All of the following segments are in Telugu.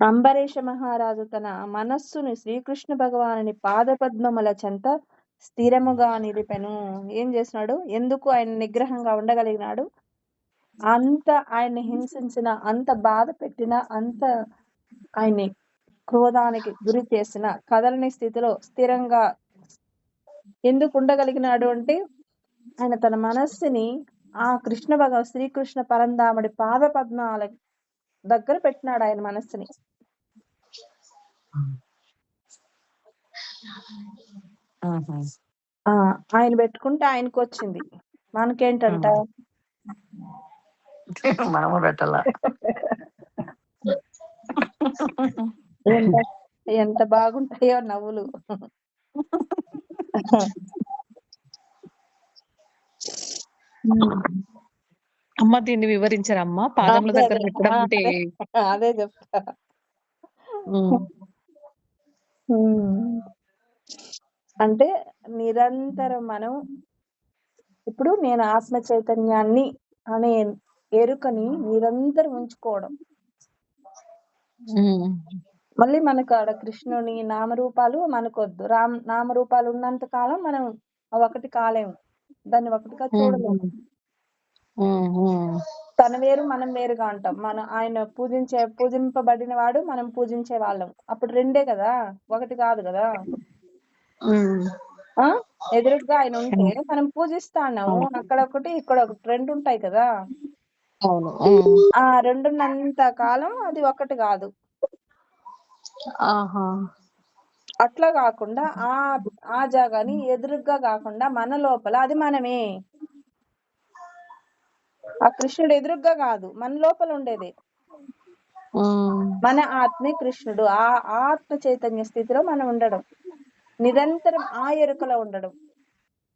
అంబరీష మహారాజు తన మనస్సును శ్రీకృష్ణ భగవానుని పాదపద్మముల చెంత స్థిరముగా నిలిపెను. ఏం చేసినాడు? ఎందుకు ఆయన నిగ్రహంగా ఉండగలిగినాడు? అంత ఆయన్ని హింసించిన, అంత బాధ పెట్టిన, అంత ఆయన్ని క్రోధానికి గురి చేసిన కదలని స్థితిలో స్థిరంగా ఎందుకు ఉండగలిగినాడు అంటే, ఆయన తన మనస్సుని ఆ శ్రీకృష్ణ పరంధాముడి పాద పద్మాల దగ్గర పెట్టినాడు ఆయన మనస్సుని. ఆయన పెట్టుకుంటే ఆయనకు వచ్చింది, మనకేంటంట? మనము పెట్టాలా? ఎంత బాగుంటాయో నవ్వులు. అమ్మ దీన్ని వివరించారమ్మా, పాదముల దగ్గర పెట్టడం అంటే? అదే చెప్తా. అంటే నిరంతరం మనం ఇప్పుడు నేను ఆత్మ చైతన్యాన్ని అనే ఎరుకని నిరంతరం ఉంచుకోవడం. మళ్ళీ మనకు ఆడ కృష్ణుని నామరూపాలు మనకొద్దు. నామరూపాలు ఉన్నంత కాలం మనం ఒకటి కాలేము, దాన్ని ఒకటిగా చూడలేము. తన వేరు మనం వేరుగా ఉంటాం. ఆయన పూజింపబడిన వాడు, మనం పూజించే వాళ్ళం. అప్పుడు రెండే కదా, ఒకటి కాదు కదా. ఎదురుగా ఆయన ఉంటే మనం పూజిస్తాము, అక్కడ ఒకటి ఇక్కడ ఒకటి, రెండు ఉంటాయి కదా. ఆ రెండున్నంత కాలం అది ఒకటి కాదు. అట్లా కాకుండా ఆ జాగాని ఎదురుగా కాకుండా మన లోపల అది మనమే. ఆ కృష్ణుడు ఎదురుగ్గా కాదు, మన లోపల ఉండేది. మన ఆత్మే కృష్ణుడు. ఆ ఆత్మ చైతన్య స్థితిలో మనం ఉండడం, నిరంతరం ఆ ఎరుకలో ఉండడం,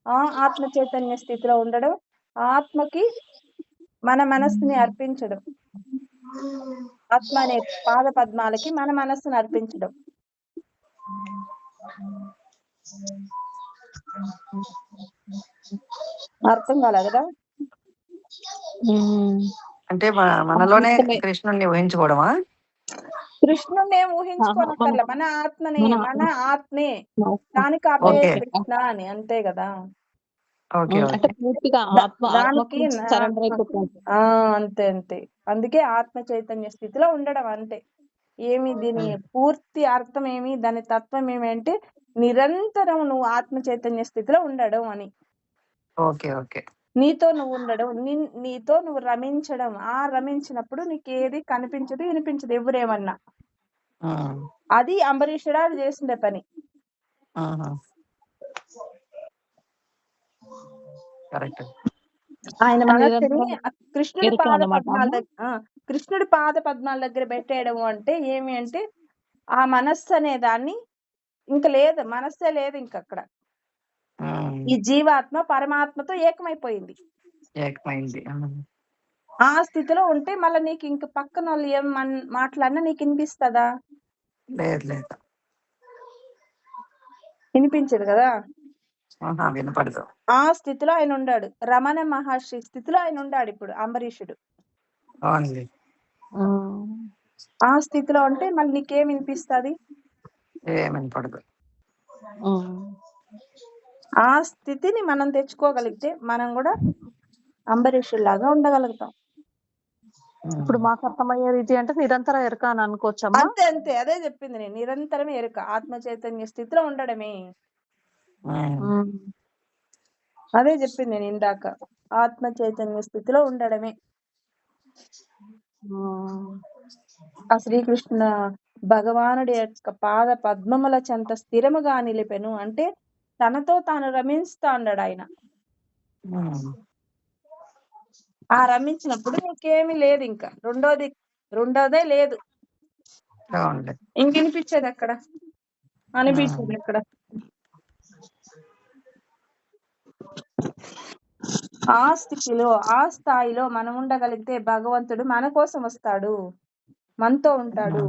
ఆ ఆత్మ చైతన్య స్థితిలో ఉండడం, ఆత్మకి మన మనస్సుని అర్పించడం, ఆత్మ అనే పాద పద్మాలకి మన మనస్సును అర్పించడం. అర్థం కాలేదు కదా? అంటే మనలోనే కృష్ణుడిని ఊహించుకోవడమా? కృష్ణుడిని ఏం ఊహించుకోనక్కర్లే, మన ఆత్మనే, మన ఆత్మే దానికి ఆ పేరు కృష్ణ అని, అంతే కదా. అంతే అంతే. అందుకే ఆత్మ చైతన్య స్థితిలో ఉండడం అంతే. ఏమి దీని పూర్తి అర్థం ఏమి, దాని తత్వం ఏమి అంటే నిరంతరం నువ్వు ఆత్మ చైతన్య స్థితిలో ఉండడం అని. నీతో నువ్వు ఉండడం, నీతో నువ్వు రమించడం. ఆ రమించినప్పుడు నీకేది కనిపించదు, వినిపించదు ఎవరేమన్నా. అది అంబరీషుడు చేసిండే పని. ఆయన మనస్సుని కృష్ణుడి పాద పద్మాల దగ్గర పెట్టేయడం అంటే ఏమి అంటే, ఆ మనస్సు అనే దాన్ని ఇంక లేదు, మనస్సే లేదు ఇంక అక్కడ. ఈ జీవాత్మ పరమాత్మతో ఏకమైపోయింది. ఆ స్థితిలో ఉంటే మళ్ళీ నీకు ఇంక పక్కన వాళ్ళు ఏం మాట్లాడినా నీకు వినిపిస్తుందా? వినిపించదు కదా. ఆ స్థితిలో ఆయన ఉన్నాడు. రమణ మహర్షి స్థితిలో ఆయన ఉన్నాడు ఇప్పుడు అంబరీషుడు. ఆ స్థితిలో ఉంటే మళ్ళీ నీకేం వినిపిస్తుంది? ఆ స్థితిని మనం తెచ్చుకోగలిగితే మనం కూడా అంబరీషులాగా ఉండగలుగుతాం. ఇప్పుడు మాకు అర్థమయ్యే రీతి అంటే నిరంతర ఎరుక అని అనుకోవచ్చమ్మా? అంతే అంతే, అదే చెప్పింది నేను. నిరంతరం ఎరుక, ఆత్మ చైతన్య స్థితిలో ఉండడమే. అదే చెప్పింది నేను ఇందాక, ఆత్మ చైతన్య స్థితిలో ఉండడమే. ఆ శ్రీకృష్ణ భగవానుడి యొక్క పాద పద్మముల చెంత స్థిరముగా నిలిపెను అంటే తనతో తాను రమిస్తా ఉన్నాడు ఆయన. ఆ రమించినప్పుడు నీకేమీ లేదు, ఇంకా రెండోదే లేదు. ఇంకినిపించేది అక్కడ, అనిపించేది అక్కడ. ఆ స్థితిలో, ఆ స్థాయిలో మనం ఉండగలిగితే భగవంతుడు మన కోసం వస్తాడు, మనతో ఉంటాడు.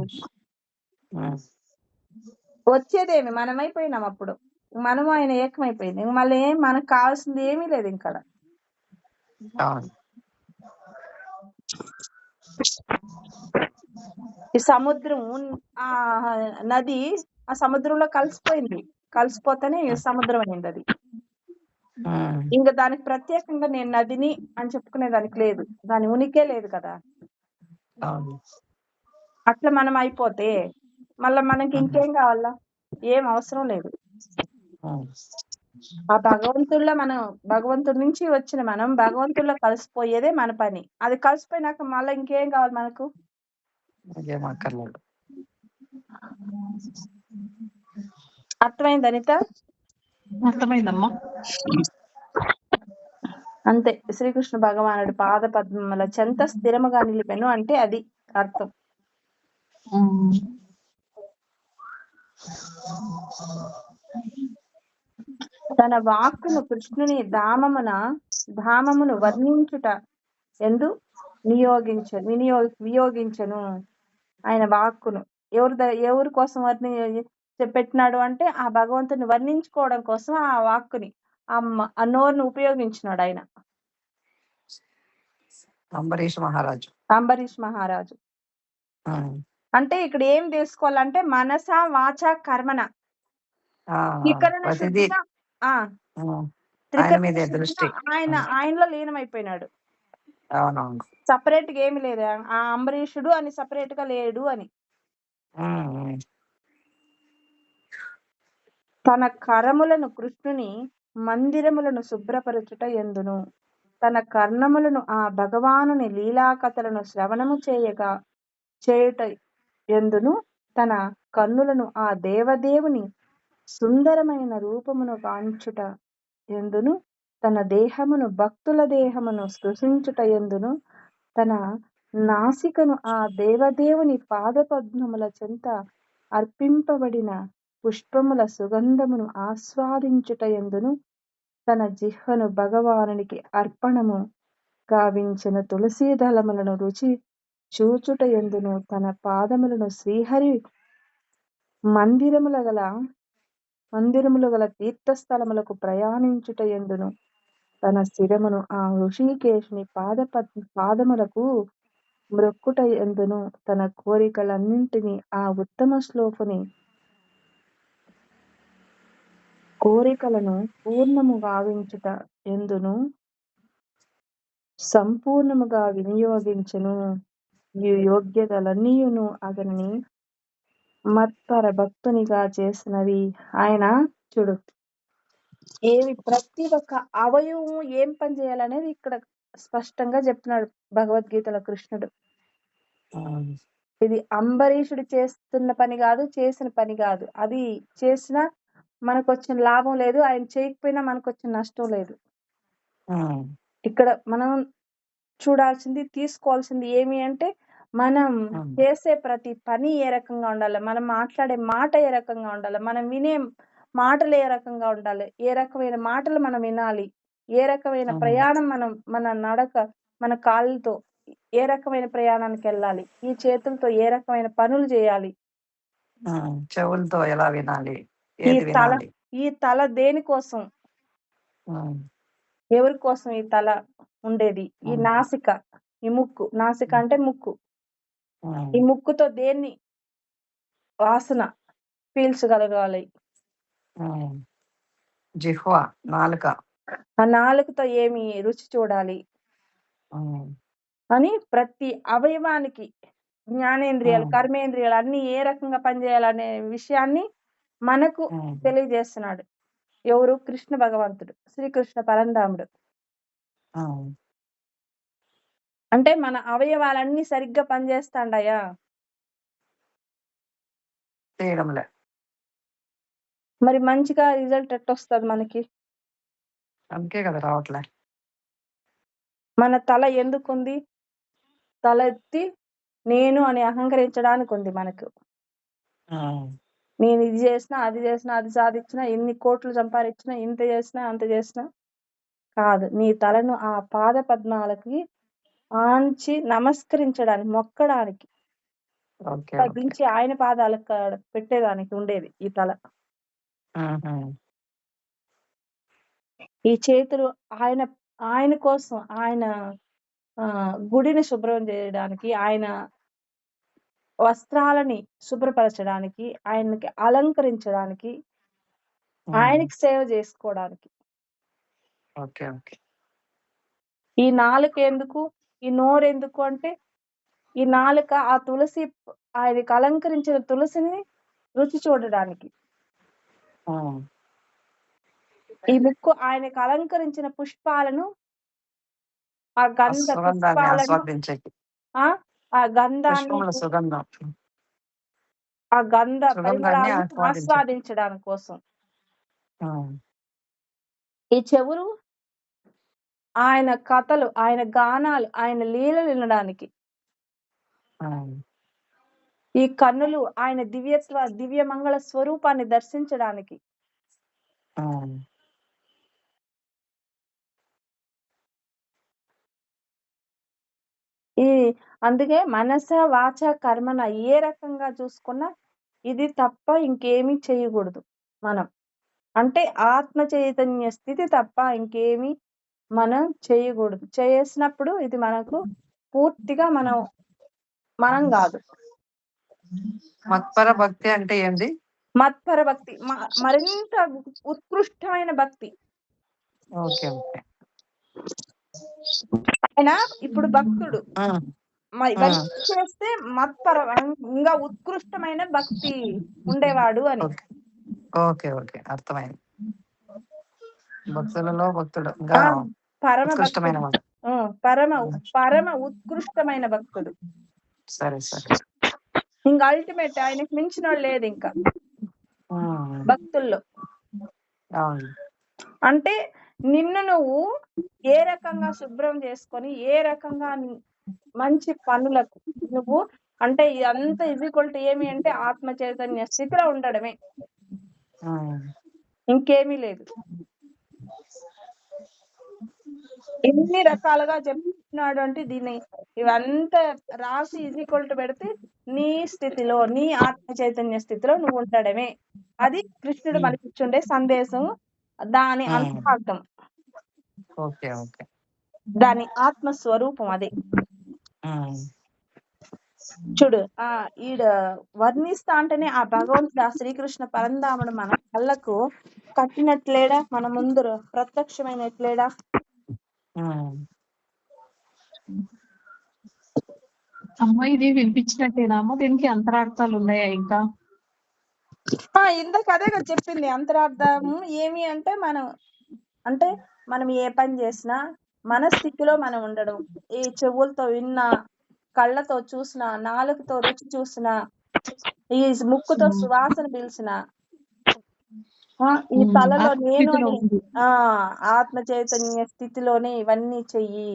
వచ్చేదేమి, మనమైపోయినాం అప్పుడు. మనము ఆయన ఏకమైపోయింది. మళ్ళీ మనకు కావాల్సింది ఏమీ లేదు ఇంకా. ఈ సముద్రం ఆ నది ఆ సముద్రంలో కలిసిపోతేనే సముద్రం అయింది అది. ఇంకా దానికి ప్రత్యేకంగా నేను నదిని అని చెప్పుకునే దానికి లేదు, దాని ఉనికే లేదు కదా. అట్లా మనం అయిపోతే మళ్ళా మనకి ఇంకేం కావాలా, ఏం అవసరం లేదు. ఆ భగవంతుడి నుంచి వచ్చిన మనం భగవంతుడిలో కలిసిపోయేదే మన పని. అది కలిసిపోయినాక మళ్ళీ ఇంకేం కావాలి మనకు? అర్థమైంది అనిత? అర్థమైందమ్మా. అంతే. శ్రీకృష్ణ భగవానుడి పాద పద్మముల చెంత స్థిరముగా నిలిపెను అంటే అది అర్థం. తన వాక్కును కృష్ణుని ధామమును వర్ణించుట ఎందు వియోగించను. ఆయన వాక్కును ఎవరి కోసం పెట్టినాడు అంటే ఆ భగవంతుని వర్ణించుకోవడం కోసం ఆ వాక్కుని ఆ నోరును ఉపయోగించినాడు ఆయన, అంబరీష్ మహారాజు. అంటే ఇక్కడ ఏం తీసుకోవాలంటే మనస వాచ కర్మన త్రికరణ శుద్ధిగా ఆయనలో లీనమైపోయినాడు. సపరేట్ గా ఏమి లేదు, ఆ అంబరీషుడు అని సపరేట్ గా లేడు అని. తన కరములను కృష్ణుని మందిరములను శుభ్రపరచుట ఎందును, తన కర్ణములను ఆ భగవానుని లీలాకథలను శ్రవణము చేయుట ఎందును, తన కన్నులను ఆ దేవదేవుని సుందరమైన రూపమును కాంచుట ఎందును, తన దేహమును భక్తుల దేహమును స్పృశించుట ఎందును, తన నాసికను ఆ దేవదేవుని పాదపద్మముల చెంత అర్పింపబడిన పుష్పముల సుగంధమును ఆస్వాదించుట ఎందును, తన జిహ్వను భగవానునికి అర్పణము గావించిన తులసీ దళములను రుచి చూచుట ఎందును, తన పాదములను శ్రీహరి మందిరములు గల తీర్థస్థలములకు ప్రయాణించుట ఎందును, తన శిరమును ఆ ఋషికేశుని పాదములకు మ్రొక్కుట ఎందును, తన కోరికలన్నింటినీ ఆ ఉత్తమ శ్లోకుని కోరికలను పూర్ణము గావించుట ఎందును సంపూర్ణముగా వినియోగించును. ఈ యోగ్యతలన్నీయును అతనిని మత్పర భక్తునిగా చేసినవి. ఆయన చూడు ప్రతి ఒక్క అవయవము ఏం పని చేయాలనేది ఇక్కడ స్పష్టంగా చెప్తున్నాడు భగవద్గీతలో కృష్ణుడు. ఇది అంబరీషుడు చేస్తున్న పని కాదు, చేసిన పని కాదు. అది చేసినా మనకు వచ్చిన లాభం లేదు, ఆయన చేయకపోయినా మనకు వచ్చిన నష్టం లేదు. ఇక్కడ మనం చూడాల్సింది, తీసుకోవాల్సింది ఏమి అంటే మనం చేసే ప్రతి పని ఏ రకంగా ఉండాలి, మనం మాట్లాడే మాట ఏ రకంగా ఉండాలి, మనం వినే మాటలు ఏ రకంగా ఉండాలి, ఏ రకమైన మాటలు మనం వినాలి, ఏ రకమైన ప్రయాణం మన నడక, మన కాళ్ళతో ఏ రకమైన ప్రయాణానికి వెళ్ళాలి, ఈ చేతులతో ఏ రకమైన పనులు చేయాలి, చెవులతో ఎలా వినాలి, ఈ తల దేనికోసం, ఎవరి కోసం ఈ తల ఉండేది, ఈ నాసిక, ఈ ముక్కు, నాసిక అంటే ముక్కు, ఈ ముక్కుతో దేన్ని వాసన పీల్చగలగాలి, జిహ్వా నాలుక, ఆ నాలుకతో ఏమి రుచి చూడాలి అని ప్రతి అవయవానికి జ్ఞానేంద్రియాలు, కర్మేంద్రియాలు అన్ని ఏ రకంగా పనిచేయాలనే విషయాన్ని మనకు తెలియజేస్తున్నాడు. ఎవరు? కృష్ణ భగవంతుడు, శ్రీకృష్ణ పరంధాముడు. అంటే మన అవయవాలన్నీ సరిగ్గా పనిచేస్తాండాయా? మరి మంచిగా రిజల్ట్ ఎట్టొస్తుంది మనకి? అందుకే కదా రావట్లే. మన తల ఎందుకుంది? తల ఎత్తి నేను అని అహంకరించడానికి ఉంది మనకు. నేను ఇది చేసినా, అది చేసినా, అది సాధించినా, ఎన్ని కోట్లు సంపాదించినా, ఇంత చేసినా, అంత చేసినా కాదు. నీ తలను ఆ పాద పద్మాలకి ఆంచి నమస్కరించడానికి, మొక్కడానికి, దించి ఆయన పాదాలకు పెట్టేదానికి ఉండేది ఈ తల. ఈ చేతులు ఆయన కోసం, ఆయన గుడిని శుభ్రం చేయడానికి, ఆయన వస్త్రాలని శుభ్రపరచడానికి, ఆయనకి అలంకరించడానికి, ఆయనకి సేవ చేసుకోవడానికి. Okay okay. ఈ నాలుక ఎందుకు, ఈ నోరు ఎందుకు అంటే, ఈ నాలుక ఆ తులసి ఆయనకి అలంకరించిన తులసిని రుచి చూడడానికి, ఈ ముక్కు ఆయనకు అలంకరించిన పుష్పాలను, ఆ గంధ సుగంధాన్ని పుష్పాలను, ఆస్వాదించేకి. ఆ గంధాన్ని, పుష్పముల సుగంధం, ఆ గంధ సుగంధాన్ని పరిమళాలను ఆస్వాదించేకి. ఆస్వాదించడానికి కోసం. ఈ చెవులు ఆయన కథలు, ఆయన గానాలు, ఆయన లీలలు వినడానికి. ఈ కన్నులు ఆయన దివ్య మంగళ స్వరూపాన్ని దర్శించడానికి. ఈ అందుకే మనస వాచ కర్మన ఏ రకంగా చూసుకున్నా ఇది తప్ప ఇంకేమీ చేయకూడదు మనం. అంటే ఆత్మ చైతన్య స్థితి తప్ప ఇంకేమీ మనం చేయకూడదు. చేసినప్పుడు ఇది మనకు పూర్తిగా మనం కాదు. మత్పర భక్తి అంటే ఏంది? మత్పర భక్తి మరింత ఉత్కృష్టమైన భక్తి. Okay okay. ఆయన ఇప్పుడు భక్తుడు, ఇవన్నీ చేస్తే మత్పర ఇంకా ఉత్కృష్టమైన భక్తి ఉండేవాడు అని. ఓకే ఓకే, అర్థమైంది. భక్తులలో భక్తుడు పరమ ఉత్కృష్టమైన వాడు. పరమ ఉత్కృష్టమైన భక్తుడు. సరే సరే. ఇంకా అల్టిమేట్ ఆయనకు మించిన వాళ్ళు లేదు ఇంకా భక్తుల్లో. అంటే నిన్ను నువ్వు ఏ రకంగా శుభ్రం చేసుకొని, ఏ రకంగా మంచి పనులకు నువ్వు అంటే ఇదంతా ఈక్వల్ టు ఏమి అంటే ఆత్మ చైతన్య స్థితిలో ఉండడమే, ఇంకేమీ లేదు. ఎన్ని రకాలుగా చెప్తున్నాడు అంటే దీన్ని ఇవంతా రాసి ఈక్వల్ టు పెడితే నీ స్థితిలో, నీ ఆత్మ చైతన్య స్థితిలో నువ్వు ఉండడమే. అది కృష్ణుడు మనకి ఇచ్చుండే సందేశం, దాని అంతరార్థం. Okay okay. దాని ఆత్మస్వరూపం అదే. చూడు, ఈడ వర్ణిస్తా అంటేనే ఆ భగవంతుడు, ఆ శ్రీకృష్ణ పరంధాముడు మన కళ్ళకు కట్టినట్లేడా, మన ముందు ప్రత్యక్షమైనట్లేడా. అమ్మ ఇది వినిపించినట్టేనామో, దీనికి అంతరార్థాలు ఉన్నాయా ఇంకా? ఇందాక అదే కదా చెప్పింది. అంతరార్థము ఏమి అంటే మనం ఏ పని చేసినా మన స్థితిలో మనం ఉండడం. ఈ చెవులతో విన్నా, కళ్ళతో చూసినా, నాలుకతో రుచి చూసినా, ఈ ముక్కుతో సువాసన పీల్చిన, ఈ తలలో నేను అని ఆత్మ చైతన్య స్థితిలోనే ఇవన్నీ చెయ్యి.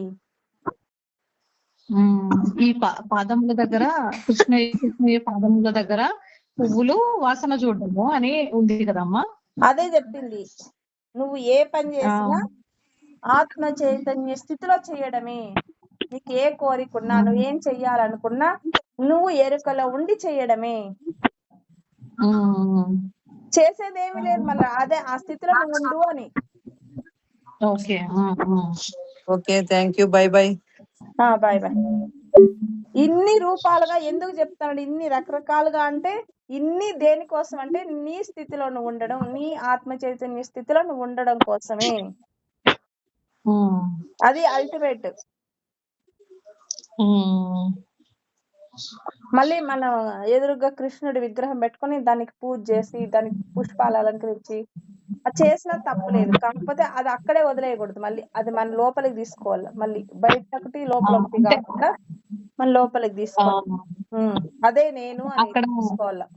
ఈ పాదముల దగ్గర కృష్ణయ్య పాదముల దగ్గర పువ్వులు వాసన చూడము అని ఉంది కదమ్మా. అదే చెప్పింది, నువ్వు ఏ పని చేసినా ఆత్మ చైతన్య స్థితిలో చేయడమే. నీకు ఏ కోరికున్నా, నువ్వేం చెయ్యాలనుకున్నా నువ్వు ఎరుకలో ఉండి చేయడమే. చేసేదేమి లేదు, మళ్ళీ అదే ఆ స్థితిలో నువ్వు ఉండు అని. Okay okay, thank you, bye bye. Bye bye. ఇన్ని రూపాలుగా ఎందుకు చెప్తాడు, ఇన్ని రకరకాలుగా అంటే ఇన్ని దేనికోసం అంటే నీ స్థితిలో నువ్వు ఉండడం, నీ ఆత్మ చైతన్య స్థితిలో నువ్వు ఉండడం కోసమే. అది అల్టిమేట్. మళ్ళీ మనం ఎదురుగా కృష్ణుడి విగ్రహం పెట్టుకొని దానికి పూజ చేసి, దానికి పుష్పాలు అలంకరించి అది చేసినా తప్పులేదు. కాకపోతే అది అక్కడే వదిలేయకూడదు, మళ్ళీ అది మన లోపలికి తీసుకోవాలి. మళ్ళీ బయట ఒకటి లోపల ఒకటి కాకుండా మన లోపలికి తీసుకోవాలి. అదే నేను అని తీసుకోవాలి.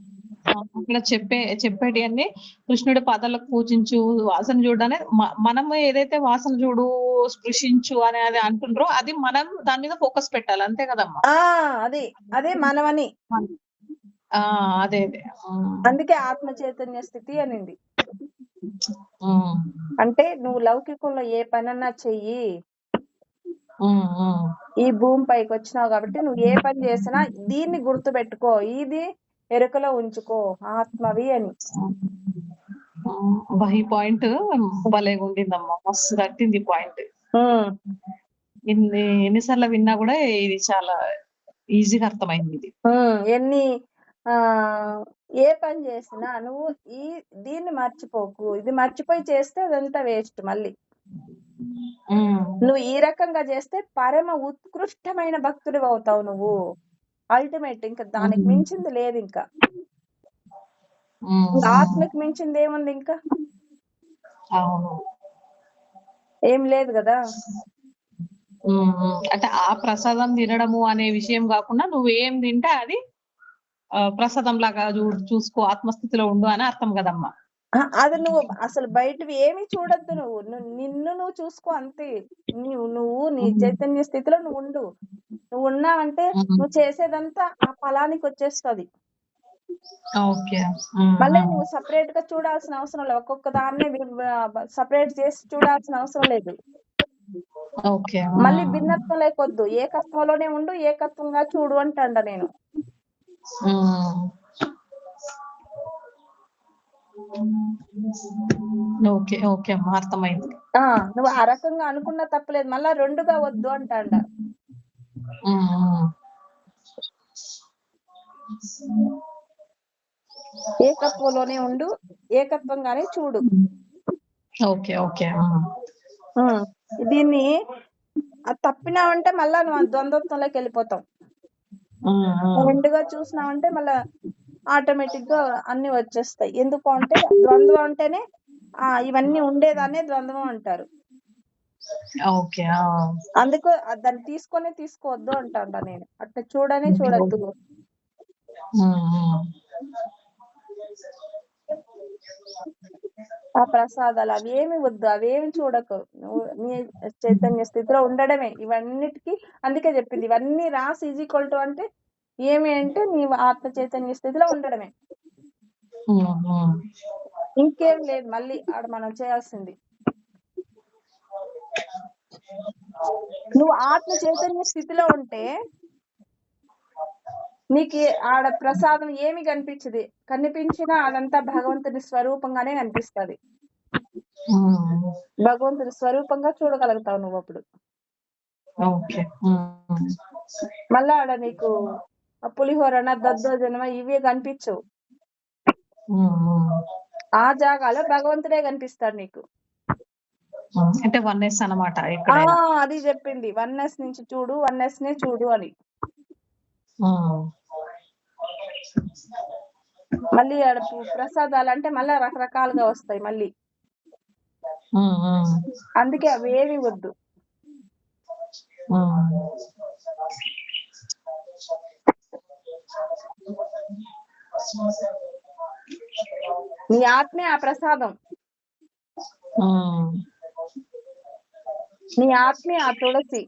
అక్కడ చెప్పేటి అన్ని కృష్ణుడి పాదాలకు పూజించు, వాసన చూడనే మనం ఏదైతే వాసన చూడు, స్పృశించు అని అది అంటుండ్రో అది మనం దాని మీద ఫోకస్ పెట్టాలి, అంతే కదమ్మా. అదే మనమని. అదే అందుకే ఆత్మ చైతన్య స్థితి అనింది. అంటే నువ్వు లౌకికంలో ఏ పనన్నా చెయ్యి, ఈ భూమి పైకి వచ్చినావు కాబట్టి నువ్వు ఏ పని చేసినా దీన్ని గుర్తు పెట్టుకో, ఇది ఎరుకలో ఉంచుకో, ఆత్మవి అని. ఈ పాయింట్ భలేగా ఉండిందమ్మా, మస్తు తట్టింది పాయింట్. ఎన్నిసార్లు విన్నా కూడా ఇది చాలా ఈజీగా అర్థమైంది ఇది. ఎన్ని ఆ ఏ పని చేసినా నువ్వు దీన్ని మర్చిపోకు. ఇది మర్చిపోయి చేస్తే అదంతా వేస్ట్ మళ్ళీ. నువ్వు ఈ రకంగా చేస్తే పరమ ఉత్కృష్టమైన భక్తుడివి అవుతావు నువ్వు. అల్టిమేట్ ఇంకా దానికి మించింది లేదు ఇంకా. ఆత్మకి మించింది ఏముంది ఇంకా? అవును. ఏం లేదు కదా. అంటే ఆ ప్రసాదం తినడము అనే విషయం కాకుండా నువ్వు ఏం తింటే అది ప్రసాదం లాగా చూసుకో, ఆత్మస్థితిలో ఉండు అని అర్థం కదమ్మా. అది నువ్వు అసలు బయటవి ఏమి చూడొద్దు. నిన్ను నువ్వు చూసుకో అంతే. నువ్వు నీ చైతన్య స్థితిలో నువ్వు ఉండు. నువ్వు ఉన్నావంటే నువ్వు చేసేదంతా ఆ ఫలానికి వచ్చేస్తుంది. మళ్ళీ నువ్వు సపరేట్ గా చూడాల్సిన అవసరం లేదు. ఒక్కొక్క దాన్ని సపరేట్ చేసి చూడాల్సిన అవసరం లేదు. మళ్ళీ భిన్నత్వం లేకొద్దు. ఏకత్వంలోనే ఉండు, ఏకత్వంగా చూడు అంటాండ నేను. ఓకే ఓకే అమ్మా, అర్థమైంది. నువ్వు ఆ రకంగా అనుకున్నా తప్పలేదు. మళ్ళా రెండుగా వద్దు అంటాండ. ఏకత్వంలోనే ఉండు, ఏకత్వంగానే చూడు. Okay okay. దీన్ని తప్పినావంటే మళ్ళా నువ్వు ద్వంద్వత్వంలోకి వెళ్ళిపోతావు. రెండుగా చూసినావంటే మళ్ళా ఆటోమేటిక్ గా అన్ని వచ్చేస్తాయి. ఎందుకు అంటే ద్వంద్వం అంటేనే ఇవన్నీ ఉండేదాన్నే ద్వంద్వం అంటారు. అందుకు దాన్ని తీసుకోవద్దు అంటాండ నేను. అట్లా చూడద్దు. ఆ ప్రసాదాలు అవేమి వద్దు, అవేమి చూడకు. నువ్వు నీ చైతన్య స్థితిలో ఉండడమే ఇవన్నిటికీ. అందుకే చెప్పింది ఇవన్నీ రాసి ఈక్వల్ టు అంటే ఏమి అంటే నీ ఆత్మ చైతన్య స్థితిలో ఉండడమే, ఇంకేం లేదు. మళ్ళీ ఆడ మనం చేయాల్సింది నువ్వు ఆత్మ చైతన్య స్థితిలో ఉంటే నీకు ఆడ ప్రసాదం ఏమి కనిపించినా అదంతా భగవంతుని స్వరూపంగానే కనిపిస్తుంది. భగవంతుని స్వరూపంగా చూడగలుగుతావు నువ్వు అప్పుడు. మళ్ళా ఆడ నీకు పులిహోరన, దద్దోజనమ ఇవే కనిపించవు. ఆ జాగాలో భగవంతుడే కనిపిస్తాడు నీకు. అంటే వన్నెస్ అన్నమాట. అది చెప్పింది వన్నెస్ నుంచి చూడు, వన్నెస్ నే చూడు అని. మళ్ళీ ఆడ ప్రసాదాలు అంటే మళ్ళా రకరకాలుగా వస్తాయి మళ్ళీ. అందుకే అవేవి వద్దు. నీ ఆత్మే ఆ ప్రసాదం, నీ ఆత్మే ఆ తులసి,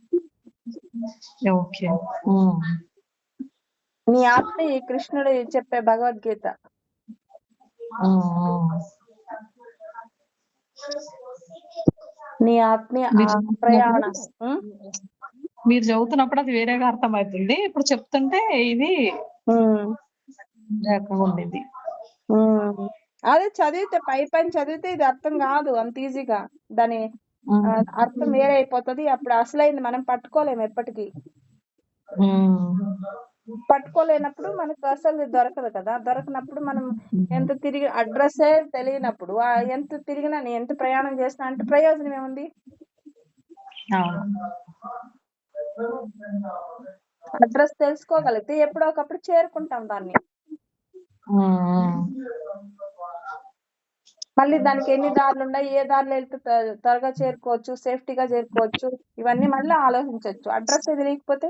నీ ఆత్మ ఈ కృష్ణుడు చెప్పే భగవద్గీత. నీ ఆత్మే ప్రయాణం. మీరు చదువుతున్నప్పుడు అది వేరేగా అర్థమవుతుంది, ఇప్పుడు చెప్తుంటే ఇది ఉండింది. అదే చదివితే పైన చదివితే ఇది అర్థం కాదు అంత ఈజీగా. దాని అర్థం వేరే అయిపోతుంది. అప్పుడు అసలైంది మనం పట్టుకోలేము ఎప్పటికీ. పట్టుకోలేనప్పుడు మనకు అసలు దొరకదు కదా. దొరకనప్పుడు మనం ఎంత తిరిగి అడ్రస్సే తెలియనప్పుడు ఎంత తిరిగినా ఎంత ప్రయాణం చేసినా అంటే ప్రయోజనం ఏముంది? అడ్రస్ తెలుసుకోగలిగితే ఎప్పుడో ఒకప్పుడు చేరుకుంటాం దాన్ని. మళ్ళీ దానికి ఎన్ని దారులు ఉన్నాయి, ఏ దారిలో వెళ్తే త్వరగా చేరుకోవచ్చు, సేఫ్టీగా చేరుకోవచ్చు, ఇవన్నీ మళ్ళీ ఆలోచించవచ్చు. అడ్రస్ తెలియకపోతే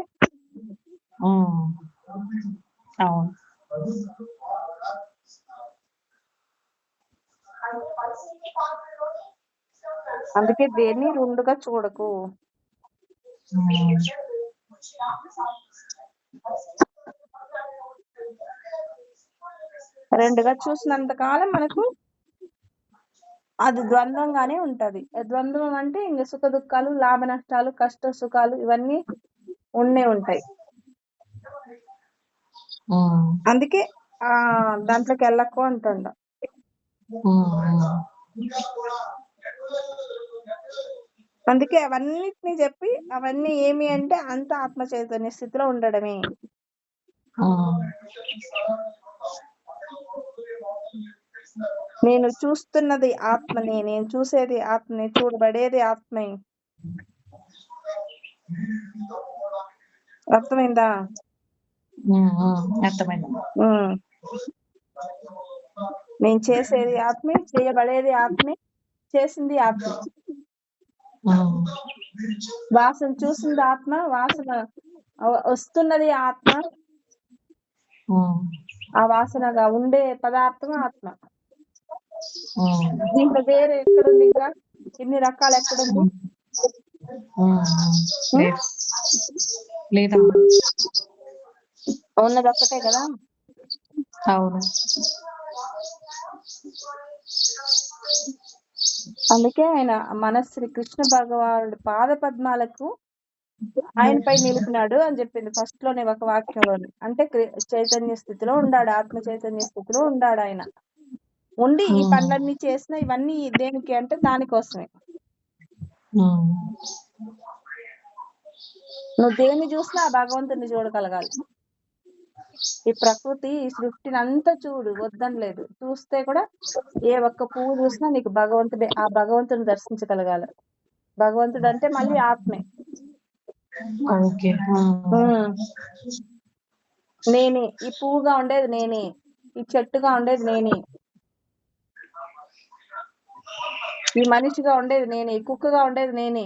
అందుకే దేన్ని రెండుగా చూడకు. రెండుగా చూసినంత కాలం మనకు అది ద్వంద్వంగానే ఉంటది. ద్వంద్వం అంటే ఇంక సుఖ దుఃఖాలు, లాభ నష్టాలు, కష్ట సుఖాలు ఇవన్నీ ఉంటాయి. అందుకే దాంట్లోకి వెళ్ళకు అంటుండ. అందుకే అవన్నిటిని చెప్పి అవన్నీ ఏమి అంటే అంత ఆత్మ చైతన్య స్థితిలో ఉండడమే. ఉమ్, నేను చూస్తున్నది ఆత్మని, నేను చూసేది ఆత్మని, చూడబడేది ఆత్మే. అర్థమైందా? అర్థమైంది. ఉమ్. నేను చేసేది ఆత్మే, చేయబడేది ఆత్మే, చేసింది ఆత్మే. ఉమ్, వాసన చూసింది ఆత్మ, వాసన వస్తున్నది ఆత్మ, ఉమ్, ఆ వాసనగా ఉండే పదార్థం ఆత్మ. ఉమ్, దీంట్లో వేరే ఎక్కడుంది? ఇంకా ఇన్ని రకాలు ఎక్కడుంది? ఉమ్, లేదు, లేదమ్మా. ఉన్నది ఒక్కటే కదా. అవును. అందుకే ఆయన మన శ్రీ కృష్ణ భగవానుడి పాద పద్మాలకు ఆయనపై నిలిపినాడు అని చెప్పింది ఫస్ట్ లోనే ఒక వాక్యంలోని. అంటే చైతన్య స్థితిలో ఉండాడు, ఆత్మ చైతన్య స్థితిలో ఉండాడు ఆయన. ఉండి ఈ పనులన్నీ చేసిన ఇవన్నీ దేనికి అంటే దానికోసమే. ఉమ్, నువ్వు దేన్ని చూసినా ఆ భగవంతుని చూడగలగాలి. ఈ ప్రకృతి, ఈ సృష్టిని అంతా చూడు, వద్దనలేదు. చూస్తే కూడా ఏ ఒక్క పువ్వు చూసినా నీకు భగవంతుడే, ఆ భగవంతుని దర్శించగలగాలి. భగవంతుడు అంటే మళ్ళీ ఆత్మే. ఓకే. ఉమ్. నేనే, ఈ పువ్వుగా ఉండేది నేనే, ఈ చెట్టుగా ఉండేది నేనే, ఈ మనిషిగా ఉండేది నేనే, ఈ కుక్కగా ఉండేది నేనే.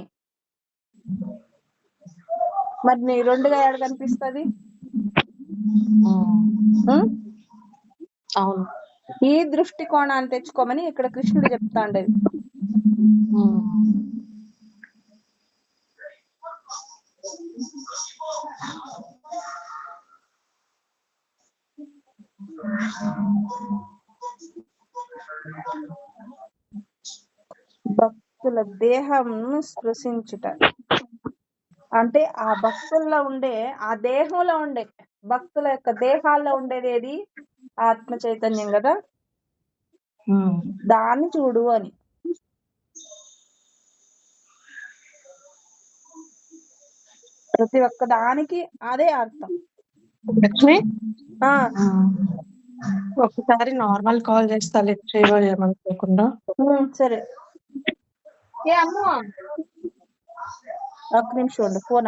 మరి నీ రెండుగా ఎక్కడ కనిపిస్తుంది? అవును. ఈ దృష్టి కోణాన్ని తెచ్చుకోమని ఇక్కడ కృష్ణుడు చెప్తా ఉండేది. భక్తుల దేహంను స్పృశించుట అంటే ఆ భక్తుల్లో ఉండే, ఆ దేహంలో ఉండే, భక్తుల యొక్క దేహాల్లో ఉండేది ఏది? ఆత్మ చైతన్యం కదా. దాన్ని చూడు అని. ప్రతి ఒక్క దానికి అదే అర్థం. లక్ష్మి, ఆ ఒకసారి నార్మల్ కాల్ చేస్తా, లిఫ్ట్ చేయమనుకోకుండా. సరే. ఏ అమ్మ, ఒక్క నిమిషం ఉండు, ఫోన్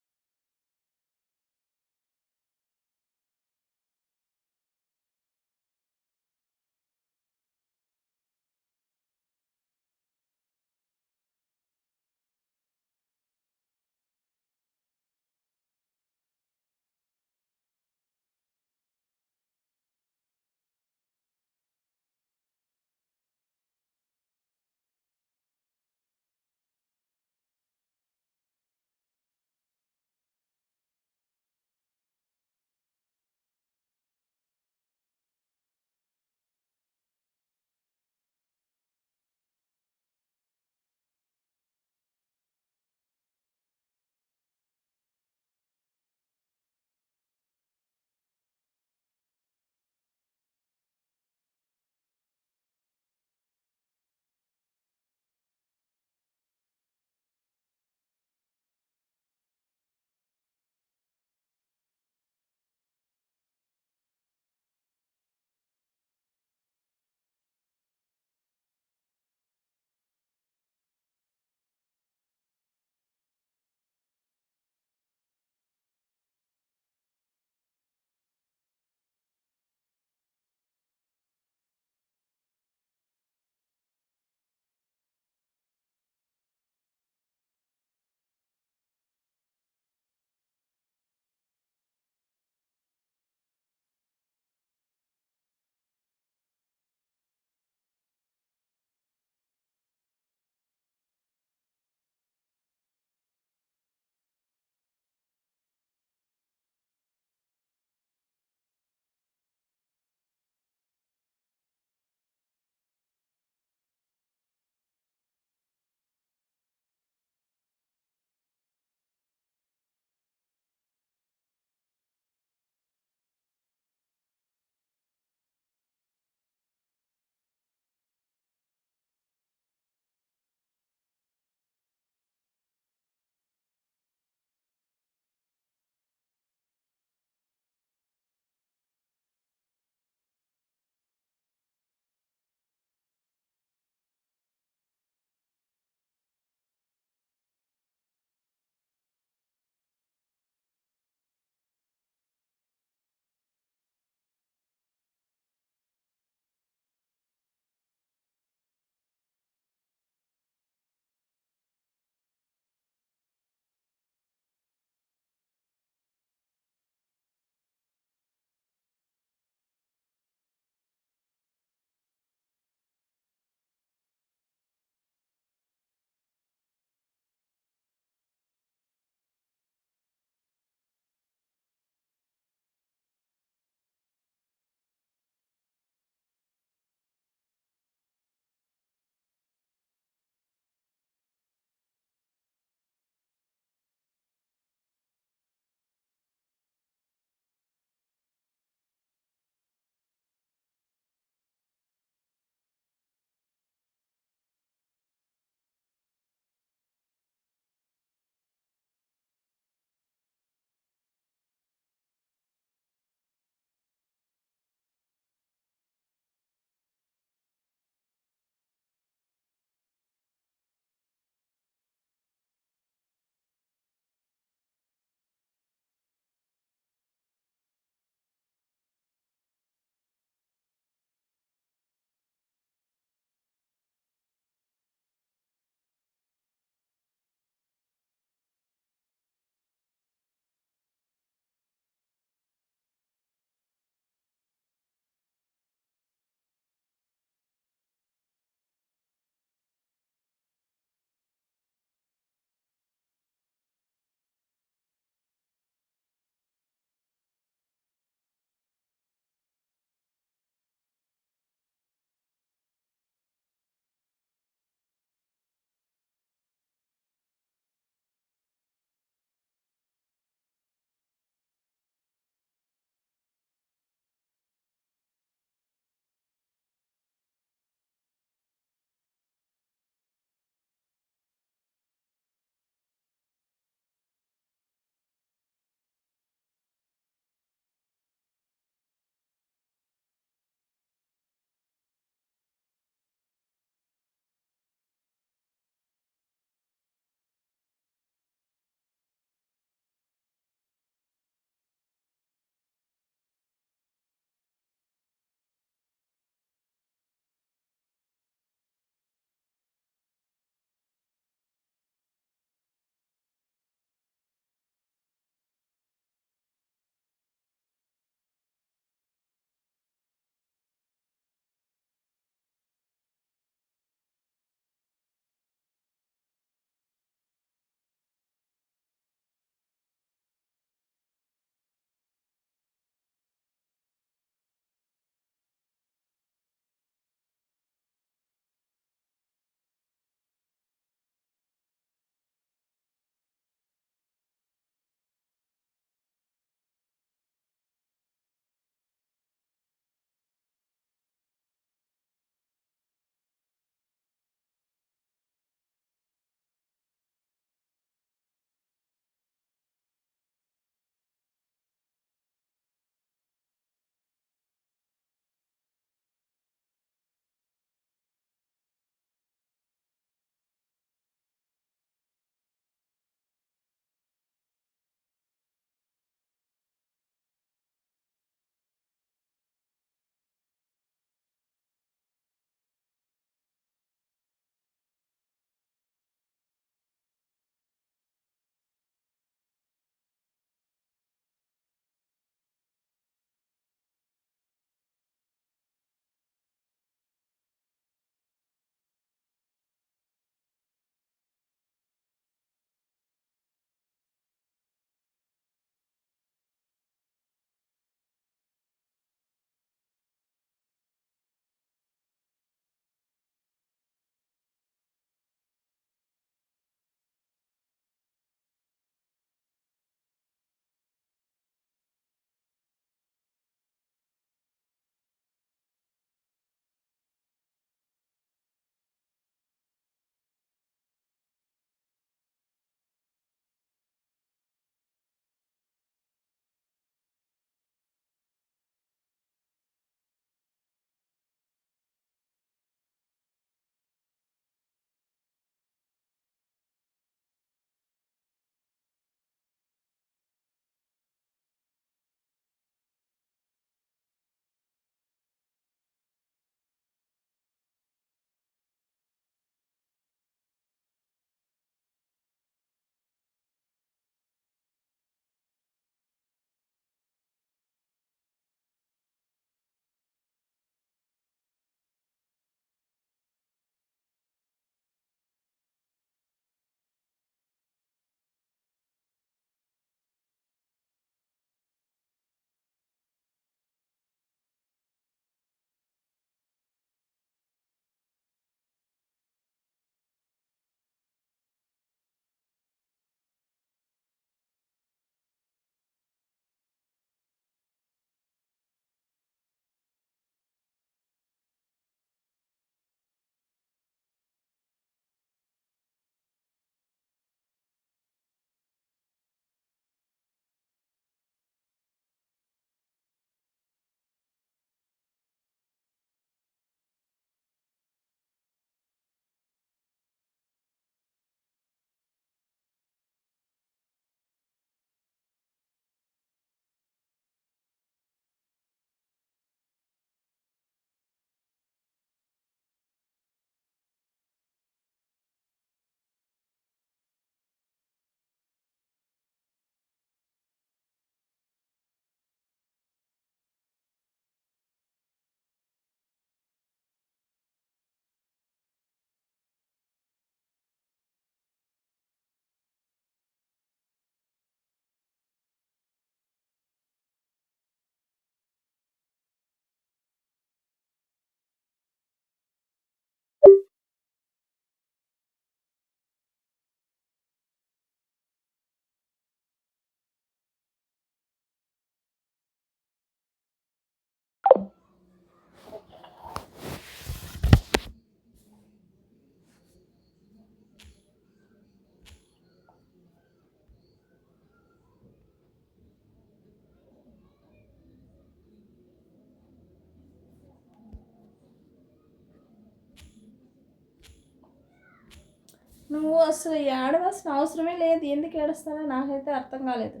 నువ్వు అసలు ఏడవలసిన అవసరమే లేదు. ఎందుకు ఏడుస్తానో నాకైతే అర్థం కాలేదు.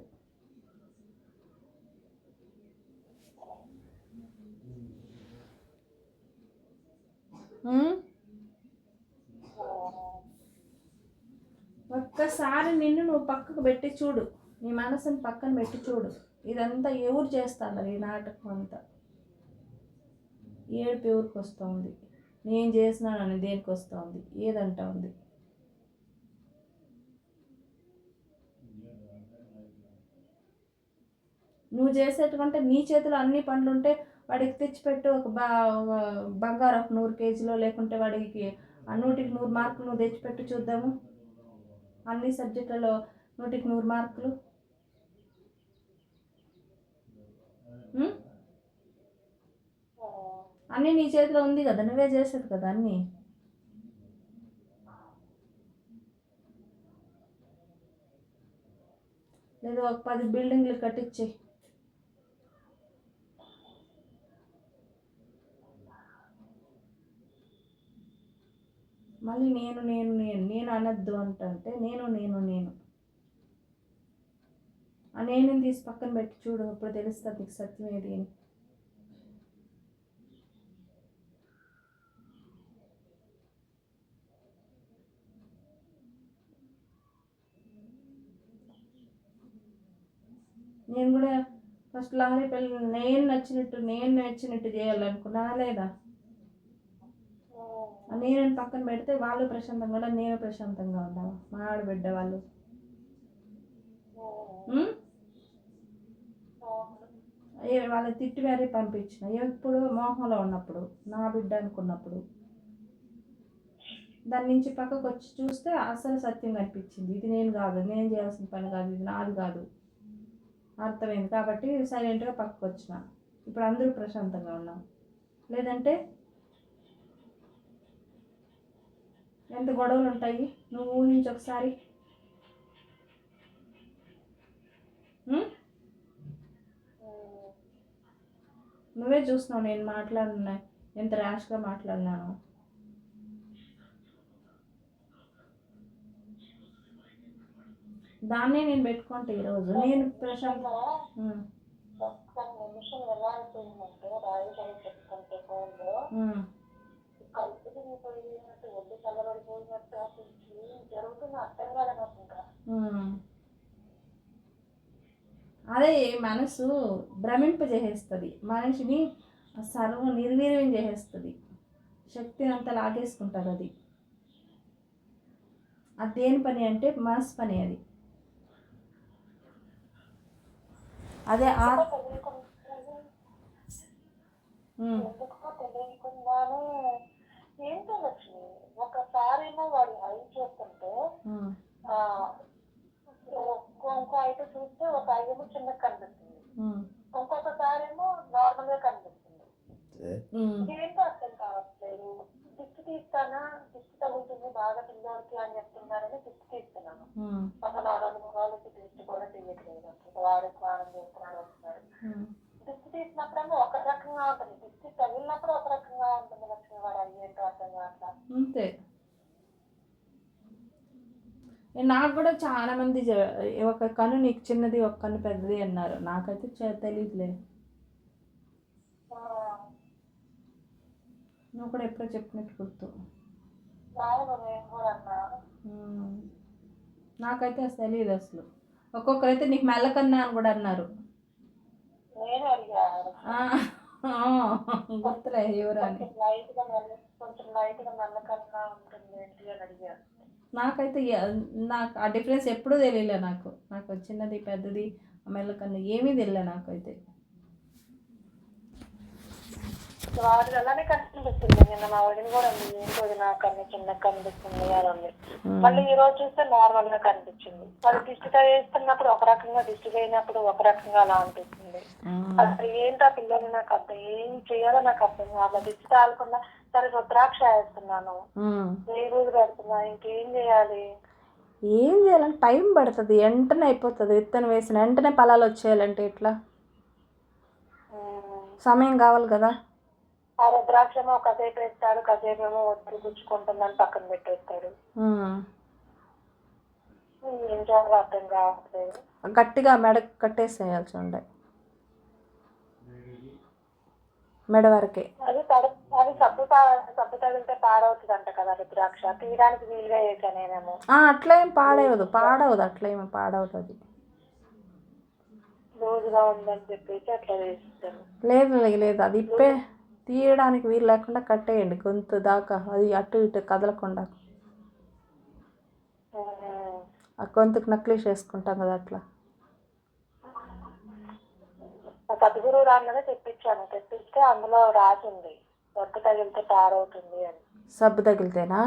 ఉమ్? ఒక్కసారి నిన్ను నువ్వు పక్కకు పెట్టి చూడు, నీ మనసుని పక్కన పెట్టి చూడు. ఇదంతా ఎవరు చేస్తారు ఈ నాటకం అంతా? ఏడుపు ఎవరికి వస్తుంది? నేను చేసినానని దేనికి వస్తుంది? ఏదంటా ఉంది? నువ్వు చేసేట్టుకుంటే నీ చేతిలో అన్ని పనులు ఉంటే వాడికి తెచ్చిపెట్టు. ఒక బంగారం 100 కేజీలో, లేకుంటే వాడికి 100కి 100 మార్కులు నువ్వు తెచ్చిపెట్టు చూద్దాము. అన్ని సబ్జెక్టులలో 100కి 100 మార్కులు. అన్నీ నీ చేతిలో ఉంది కదా, నువ్వే చేసేది కదా అన్నీ. లేదా ఒక 10 బిల్డింగ్లు కట్టించి మళ్ళీ నేను నేను నేను నేను అనద్దు అంటే నేను నేను నేను ఆ నేను తీసి పక్కన పెట్టి చూడు, అప్పుడు తెలుస్తుంది నీకు సత్యం ఏది అని. నేను కూడా ఫస్ట్ లహరి పిల్లలు నేను నచ్చినట్టు చేయాలనుకున్నానా లేదా? నేను పక్కన పెడితే వాళ్ళు ప్రశాంతంగా ఉండాలి, నేను ప్రశాంతంగా ఉండాలి. మా ఆడబిడ్డ వాళ్ళు వాళ్ళ తిట్టి వేరే పంపించిన. ఎప్పుడు మోహంలో ఉన్నప్పుడు, నా బిడ్డ అనుకున్నప్పుడు, దాని నుంచి పక్కకు వచ్చి చూస్తే అసలు సత్యం కనిపించింది. ఇది నేను కాదు, నేను చేయాల్సిన పని కాదు, ఇది నాది కాదు అర్థమైంది. కాబట్టి సైలెంట్గా పక్కకు వచ్చిన. ఇప్పుడు అందరూ ప్రశాంతంగా ఉన్నాం. లేదంటే ఎంత గొడవలు ఉంటాయి నువ్వు ఊహించి ఒకసారి. నువ్వే చూస్తున్నావు నేను మాట్లాడినా ఎంత ర్యాష్గా మాట్లాడినాను. దాన్నే నేను పెట్టుకుంటే ఈరోజు నేను ప్రశాంత అదే మనసు భ్రమింపజేసేస్తుంది, మనిషిని సర్వ నిర్వీర్యం చేసేస్తుంది, శక్తిని అంతా లాగేసుకుంటుంది. అది అది దేని పని అంటే మనసు పని. అది అదే ఏంటో లక్ష్మి, ఒకసారేమో వాడు ఐదు చూస్తుంటే ఇంకో ఐదు చూస్తే ఒక ఐదేమో చిన్నగా కనిపిస్తుంది, ఇంకొకసారి ఏమో నార్మల్ గా కనిపిస్తుంది. ఏంటో అర్థం కావట్లేదు. దిష్టి తీస్తానా, దిష్టి తగ్గుతుంది బాగా పిల్లలకి అని చెప్తున్నారని దిష్టి తీస్తున్నాను. ఒక 4 రోజులకి దిష్టి కూడా తీయట్లేదు. అసలు వాడు స్నానం చేస్తున్నాడు వస్తున్నాడు. దిష్టి తీసినప్పుడేమో ఒక రకంగా ఉంటుంది, దిష్టి తగిలినప్పుడు ఒక రకంగా ఉంటుంది. లక్ష్మి వాడు అయ్యేంటో అర్థం కావట్లా. అంతే. నాకు కూడా చాలా మంది ఒక కన్ను నీకు చిన్నది, ఒక కన్ను పెద్దది అన్నారు. నాకైతే తెలియదులే. నువ్వు కూడా ఎప్పుడో చెప్పినట్టు గుర్తు. నాకైతే అసలు తెలియదు అసలు. ఒక్కొక్కరైతే నీకు మెల్లకన్నా అని కూడా అన్నారు. గుర్తులే ఎవరు అని. నాకైతే నాకు ఆ డిఫరెన్స్ ఎప్పుడూ తెలియలే. నాకు చిన్నది పెద్దది మెల్లకన్ను ఏమీ తెలియలే నాకైతే. వాడు అలానే కనిపిస్తుంది. నిన్న మా వదిన కూడా ఉంది, ఏంటో నా కన్ను చిన్న కనిపిస్తుంది అని ఉంది. మళ్ళీ ఈ రోజు చూస్తే నార్మల్ గా కనిపించింది. వాళ్ళు దిష్టితో వేస్తున్నప్పుడు ఒక రకంగా, దిష్టి వేయినప్పుడు ఒక రకంగా అలా అనిపిస్తుంది. అసలు ఏంటో పిల్లలు నాకు అర్థం ఏం చేయాలో నాకు అర్థం కాదు. దిష్టి తాగకుండా సరే రుద్రాక్ష వేస్తున్నాను, ఏ రోజు పెడుతున్నా, ఇంకేం చేయాలి? ఏం చేయాలంటే టైం పడుతుంది, వెంటనే అయిపోతుంది. విత్తనం వేసిన వెంటనే ఫలాలు వచ్చేయాలంటే ఎట్లా? సమయం కావాలి కదా. ఆ రుద్రాక్షమో కాసేపు వేస్తాడు, కాసేపు ఏమో ఒత్తిడి గుచ్చుకుంటుందని పక్కన పెట్టేస్తాడు. ఏం చేయాలో అర్థం కావట్లేదు. గట్టిగా మెడకు కట్టేసేయాల్సి ఉండే, మెడ వరకే. అది సబ్బు తగిలితే పాడవుతుంది అంట కదా రుద్రాక్ష, తీయడానికి వీలుగా వేసా నేనేమో. అట్లా ఏం పాడవదు అట్లా ఏమి పాడవుతుంది. రోజుగా ఉందని చెప్పేసి అట్లా వేస్తాను. లేదు అది తీయడానికి వీలు లేకుండా కట్టేయండి గొంతు దాకా, అది అటు ఇటు కదలకుండా. ఆ గొంతుకు నక్లీస్ వేసుకుంటాం కదా అట్లా. సద్గురు రాగానే తెప్పిస్తే అందులో రాసింది సబ్బు తగిలితే పాడవుతుంది అని. సబ్బు తగిలితేనా?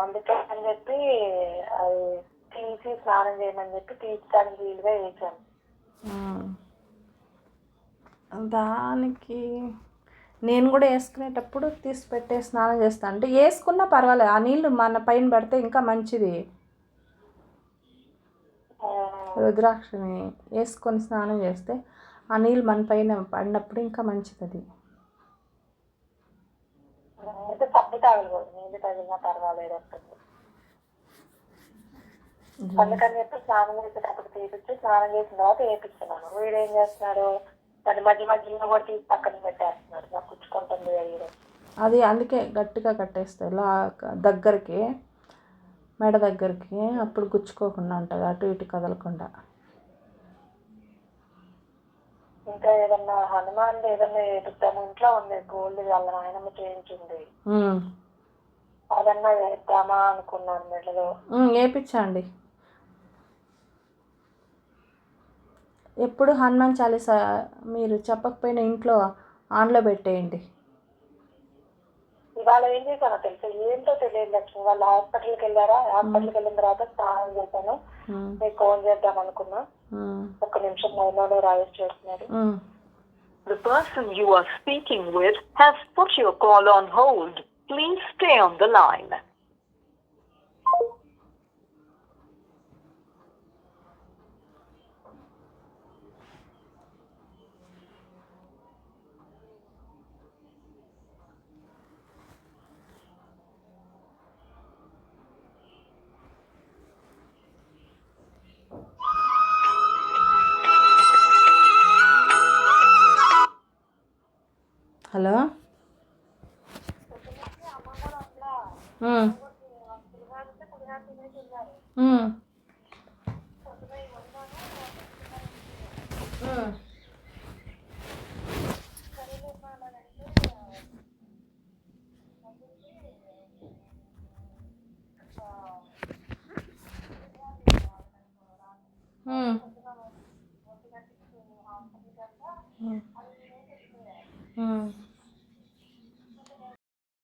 అందుకే అని చెప్పి అది తీసి స్నానం చేయమని చెప్పి తీర్చడానికి వీలుగా వేసాను. దానికి నేను కూడా వేసుకునేటప్పుడు తీసి పెట్టే స్నానం చేస్తాను. అంటే వేసుకున్నా పర్వాలేదు, ఆ నీళ్ళు మన పైన పడితే ఇంకా మంచిది. రుద్రాక్షని వేసుకొని స్నానం చేస్తే ఆ నీళ్ళు మన పైన పడినప్పుడు ఇంకా మంచిది అది. అయితే సబ్బు తగలకూడదు, నీళ్ళు తగిలినా పర్వాలేదు అప్పుడు. అందుకని చెప్పి స్నానం చేసేటప్పుడు తీపిచ్చి స్నానం చేసిన తర్వాత వేపిస్తున్నాను. వీడేం చేస్తున్నాడు, దాని మధ్యలో కూడా తీసి పక్కన పెట్టేస్తున్నాడు, నాకు కుచ్చుకుంటుంది వేయడం. అది అందుకే గట్టిగా కట్టేస్తాయి దగ్గరికి, మెడ దగ్గరికి, అప్పుడు గుచ్చుకోకుండా ఉంటుంది, అటు ఇటు కదలకుండా. ఇంకా ఏదన్నా హనుమాన్ ఏదన్నా వేపిద్దాము, ఇంట్లో ఉంది గోల్డ్ వాళ్ళ నాయనమ్మ చేయించింది, అదన్నా వేద్దామా అనుకున్నాను మెడలో. వేపించండి. ఎప్పుడు హనుమాన్ చాలీసా మీరు చెప్పకపోయినా ఇంట్లో ఆన్లో పెట్టేయండి. ఇవాళ ఏం చేశానో తెలుసా, ఏంటో తెలియదు లక్ష్మి, వాళ్ళు హాస్పిటల్కి వెళ్ళారా, హాస్పిటల్కి వెళ్ళిన తర్వాత స్నానం చేశాను, మీకు ఫోన్ చేద్దాం అనుకున్నా. ఒక్క నిమిషం మైలో రాజేష్ చేస్తున్నారు. The person you are speaking with has put your call on hold. Please stay on the line. Hello.